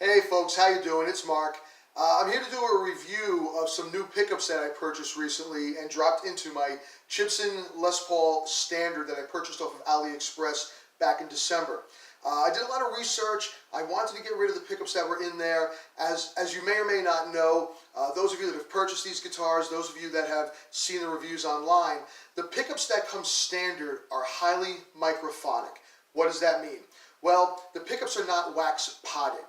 Hey folks, how you doing? It's Mark. I'm here to do a review of some new pickups that I purchased recently and dropped into my Chibson Les Paul Standard that I purchased off of AliExpress back in December. I did a lot of research. I wanted to get rid of the pickups that were in there. As you may or may not know, those of you that have purchased these guitars, those of you that have seen the reviews online, the pickups that come standard are highly microphonic. What does that mean? Well, the pickups are not wax potted.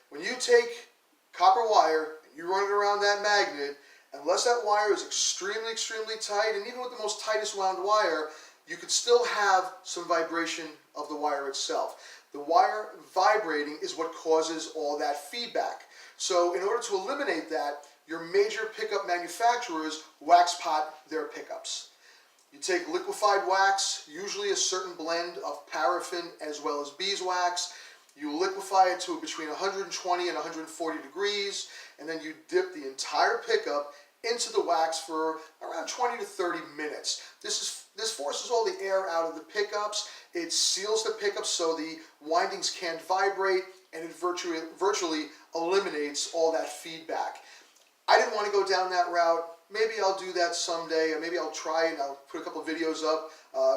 When you take copper wire and you run it around that magnet, unless that wire is extremely tight, and even with the most tightest wound wire, you could still have some vibration of the wire itself. The wire vibrating is what causes all that feedback. So in order to eliminate that, your major pickup manufacturers wax pot their pickups. You take liquefied wax, usually a certain blend of paraffin as well as beeswax. You liquefy it to between 120 and 140 degrees, and then you dip the entire pickup into the wax for around 20 to 30 minutes. This forces all the air out of the pickups. It seals the pickups so the windings can't vibrate, and it virtually eliminates all that feedback. I didn't want to go down that route. Maybe I'll do that someday, or maybe I'll try it and I'll put a couple of videos up,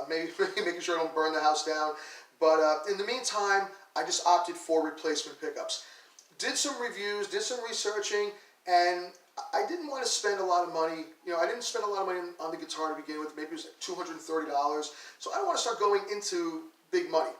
maybe making sure I don't burn the house down. But in the meantime, I just opted for replacement pickups. Did some reviews, did some researching, and I didn't want to spend a lot of money. You know, I didn't spend a lot of money on the guitar to begin with. Maybe it was like $230. So I don't want to start going into big money.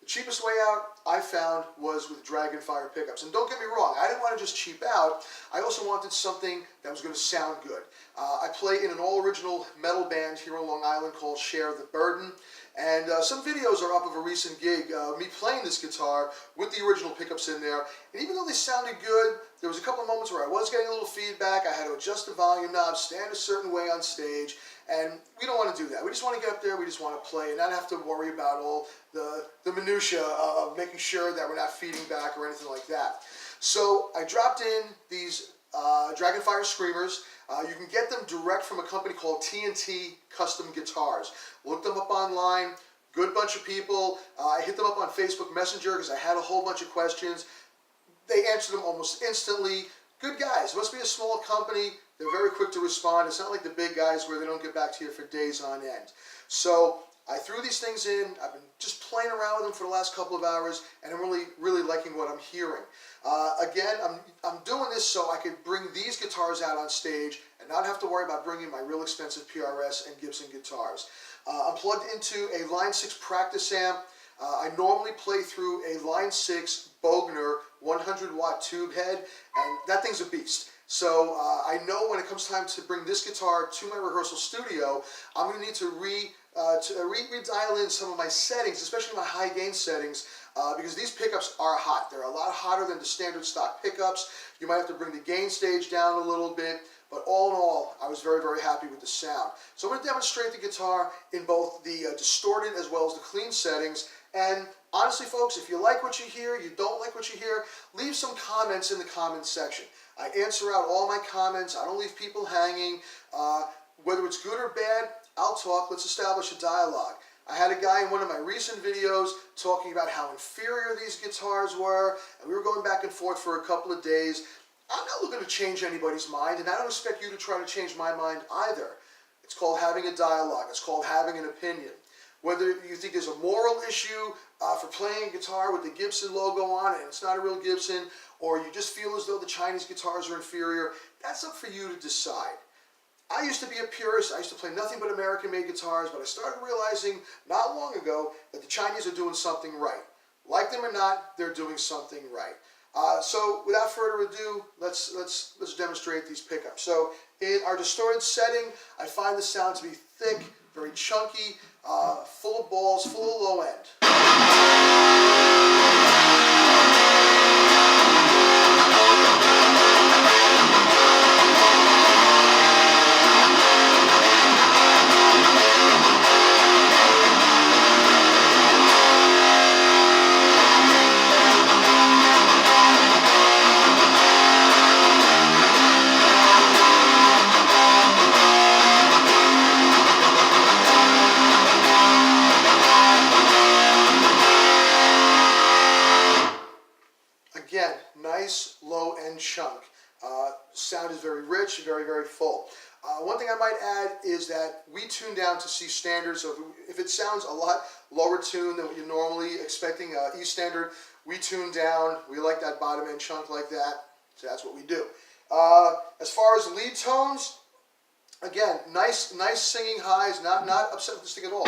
The cheapest way out I found was with DragonFire pickups. And don't get me wrong, I didn't want to just cheap out. I also wanted something that was going to sound good. I play in an all-original metal band here on Long Island called Share the Burden. And some videos are up of a recent gig, me playing this guitar with the original pickups in there. And even though they sounded good, there was a couple of moments where I was getting a little feedback. I had to adjust the volume knob, stand a certain way on stage. And we don't want to do that. We just want to get up there, we just want to play and not have to worry about all the minutiae of making sure that we're not feeding back or anything like that. So I dropped in these DragonFire Screamers. You can get them direct from a company called TNT Custom Guitars. Look them up online, good bunch of people. I hit them up on Facebook Messenger because I had a whole bunch of questions. They answered them almost instantly. Good guys. It must be a small company. They're very quick to respond. It's not like the big guys where they don't get back to you for days on end. So I threw these things in. I've been just playing around with them for the last couple of hours, and I'm really liking what I'm hearing. Again, I'm doing this so I could bring these guitars out on stage and not have to worry about bringing my real expensive PRS and Gibson guitars. I'm plugged into a Line 6 practice amp. I normally play through a Line 6 Bogner 100-watt tube head, and that thing's a beast. So I know when it comes time to bring this guitar to my rehearsal studio, I'm going to need to redial in some of my settings, especially my high gain settings, because these pickups are hot. They're a lot hotter than the standard stock pickups. You might have to bring the gain stage down a little bit, but all in all, I was very happy with the sound. So I'm going to demonstrate the guitar in both the distorted as well as the clean settings. And honestly, folks, if you like what you hear, you don't like what you hear, leave some comments in the comments section. I answer out all my comments. I don't leave people hanging. Whether it's good or bad, I'll talk. Let's establish a dialogue. I had a guy in one of my recent videos talking about how inferior these guitars were, and we were going back and forth for a couple of days. I'm not looking to change anybody's mind, and I don't expect you to try to change my mind either. It's called having a dialogue. It's called having an opinion. Whether you think there's a moral issue for playing a guitar with the Gibson logo on it and it's not a real Gibson, or you just feel as though the Chinese guitars are inferior, that's up for you to decide. I used to be a purist. I used to play nothing but American-made guitars, but I started realizing not long ago that the Chinese are doing something right. Like them or not, they're doing something right. So without further ado, let's demonstrate these pickups. So in our distorted setting, I find the sound to be thick, very chunky, full of balls, full of low end. Again, nice low end chunk. Sound is very rich, very, very full. One thing I might add is that we tune down to C standard, so if it sounds a lot lower tuned than what you're normally expecting, E standard, we tune down. We like that bottom end chunk like that, so that's what we do. As far as lead tones, again, nice singing highs, not upset with the stick at all.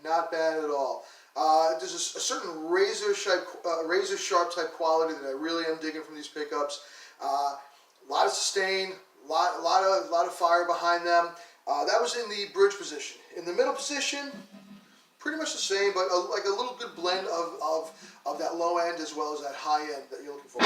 Not bad at all. There's a certain razor sharp type quality that I really am digging from these pickups. A lot of sustain, lot of fire behind them. That was in the bridge position. In the middle position, pretty much the same, but like a little good blend of that low end as well as that high end that you're looking for.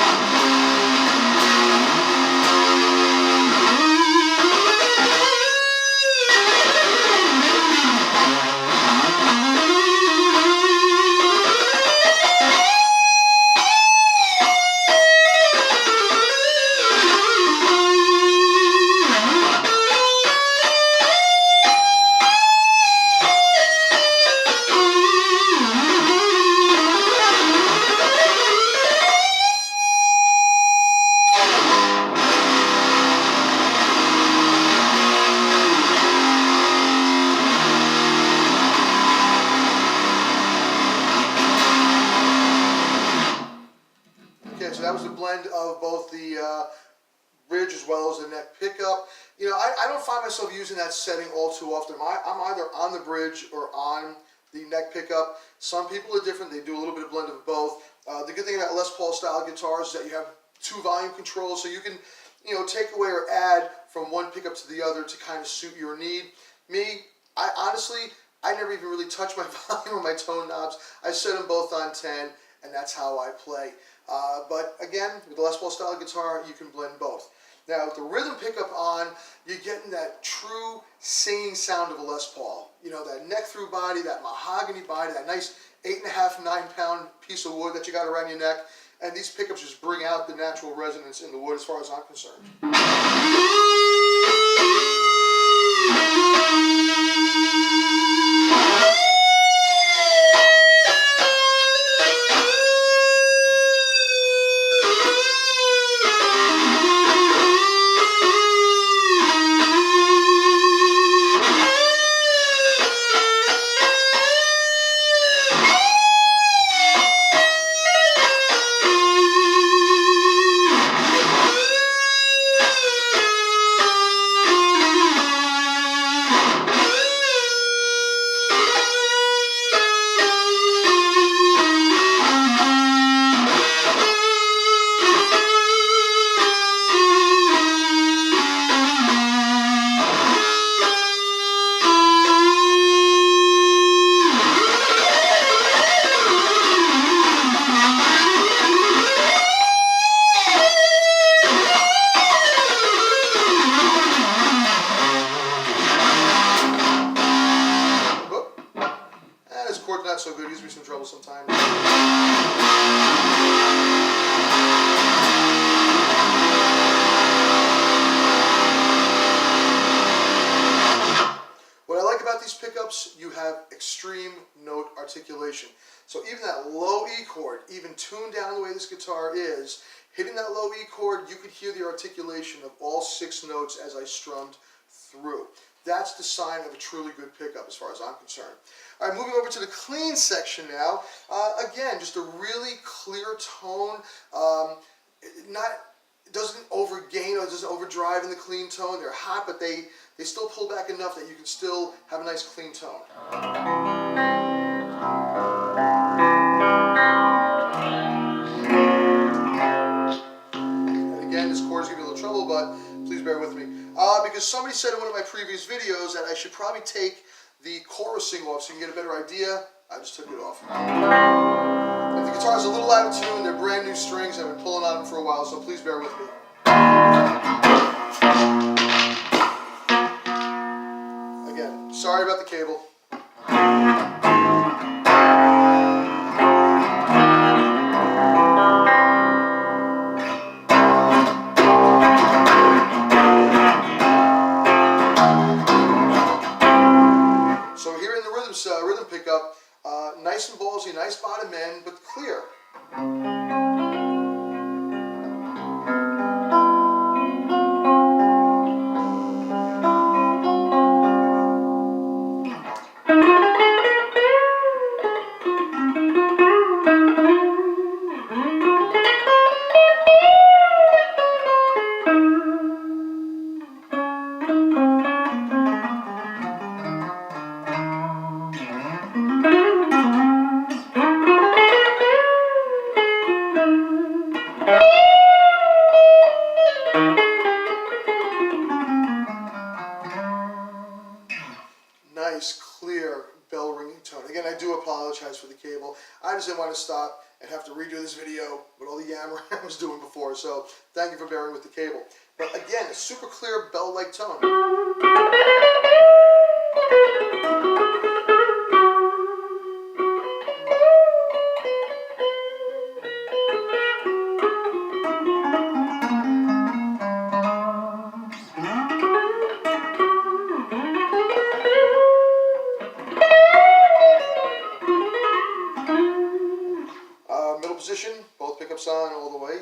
So that was a blend of both the bridge as well as the neck pickup. You know, I don't find myself using that setting all too often. I'm either on the bridge or on the neck pickup. Some people are different. They do a little bit of blend of both. The good thing about Les Paul style guitars is that you have two volume controls, so you can, you know, take away or add from one pickup to the other to kind of suit your need. Me, I honestly never even really touch my volume or my tone knobs. I set them both on 10, and that's how I play. But again, with the Les Paul style guitar, you can blend both. Now, with the rhythm pickup on, you're getting that true singing sound of a Les Paul. You know, that neck through body, that mahogany body, that nice 8.5, 9-pound piece of wood that you got around your neck. And these pickups just bring out the natural resonance in the wood as far as I'm concerned. Not so good, gives me some trouble sometimes. What I like about these pickups, you have extreme note articulation. So even that low E chord, even tuned down the way this guitar is, hitting that low E chord, you could hear the articulation of all 6 notes as I strummed through. That's the sign of a truly good pickup as far as I'm concerned. All right, moving over to the clean section now. Again, just a really clear tone. It doesn't overgain or it doesn't overdrive in the clean tone. They're hot, but they still pull back enough that you can still have a nice clean tone. but please bear with me. Because somebody said in one of my previous videos that I should probably take the chorusing off so you can get a better idea. I just took it off. And the guitar's a little out of tune. They're brand new strings. I've been pulling on them for a while, so please bear with me. Again, sorry about the cable. So here in the rhythm pickup, nice and ballsy, nice bottom end, but clear. Nice, clear bell ringing tone. Again, I do apologize for the cable. I just didn't want to stop and have to redo this video with all the yammering I was doing before, so thank you for bearing with the cable. But again, a super clear bell-like tone. Middle position, both pickups on all the way.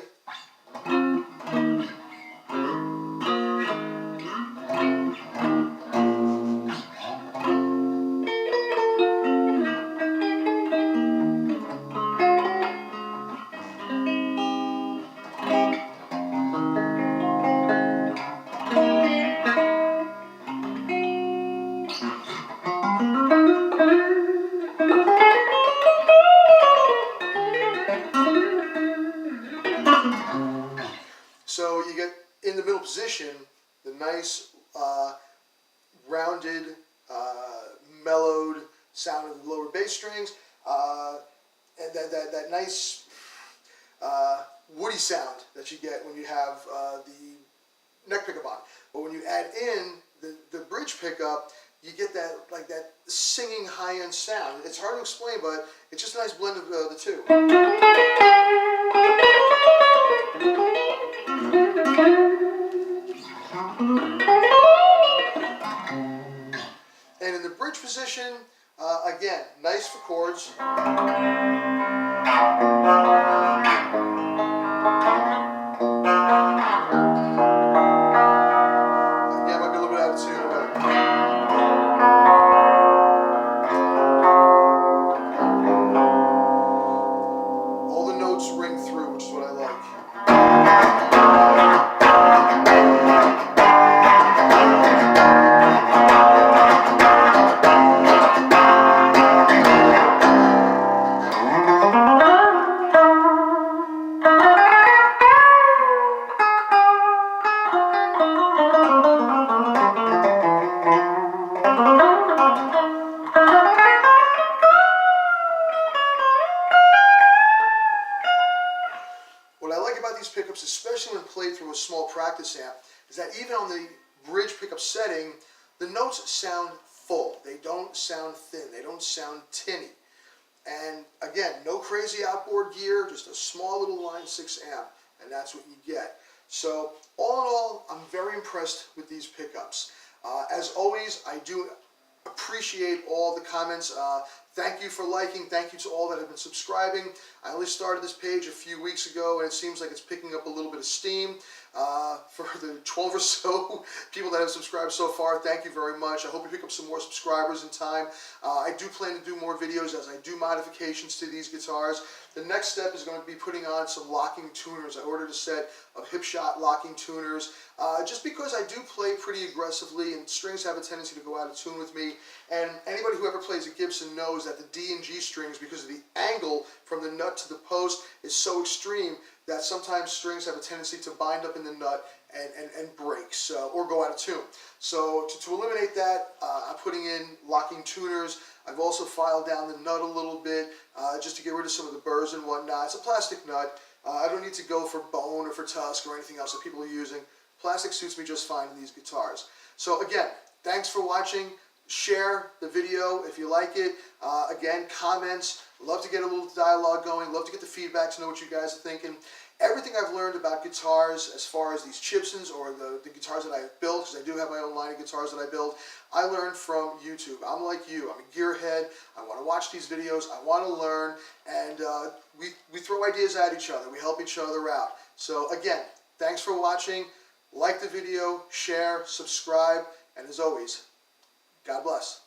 So you get in the middle position the nice rounded, mellowed sound of the lower bass strings, and that nice woody sound that you get when you have the neck pickup on. But when you add in the bridge pickup, you get that that singing high-end sound. It's hard to explain, but it's just a nice blend of the two. And in the bridge position, again, nice for chords. Again, might be a little bit out of tune, but all the notes ring through, which is what I like. What I like about these pickups, especially when played through a small practice amp, is that even on the bridge pickup setting, the notes sound full. They don't sound thin. They don't sound tinny. And again, no crazy outboard gear, just a small little Line 6 amp, and that's what you get. So all in all, I'm very impressed with these pickups. As always, I do appreciate all the comments. Thank you for liking. Thank you to all that have been subscribing. I only started this page a few weeks ago, and it seems like it's picking up a little bit of steam. For the 12 or so people that have subscribed so far, thank you very much. I hope we pick up some more subscribers in time. I do plan to do more videos as I do modifications to these guitars. The next step is going to be putting on some locking tuners. I ordered a set of Hipshot locking tuners just because I do play pretty aggressively and strings have a tendency to go out of tune with me. And anybody who ever plays a Gibson knows that the D and G strings, because of the angle from the nut to the post, is so extreme that sometimes strings have a tendency to bind up in the nut and break, so, or go out of tune. So to eliminate that, I'm putting in locking tuners. I've also filed down the nut a little bit just to get rid of some of the burrs and whatnot. It's a plastic nut. I don't need to go for bone or for tusk or anything else that people are using. Plastic suits me just fine in these guitars. So again, thanks for watching. Share the video if you like it. Again, comments. Love to get a little dialogue going. Love to get the feedback to know what you guys are thinking. Everything I've learned about guitars as far as these Chibsons or the guitars that I've built, because I do have my own line of guitars that I build, I learned from YouTube. I'm like you. I'm a gearhead. I want to watch these videos. I want to learn. And we throw ideas at each other. We help each other out. So again, thanks for watching. Like the video, share, subscribe, and as always, God bless.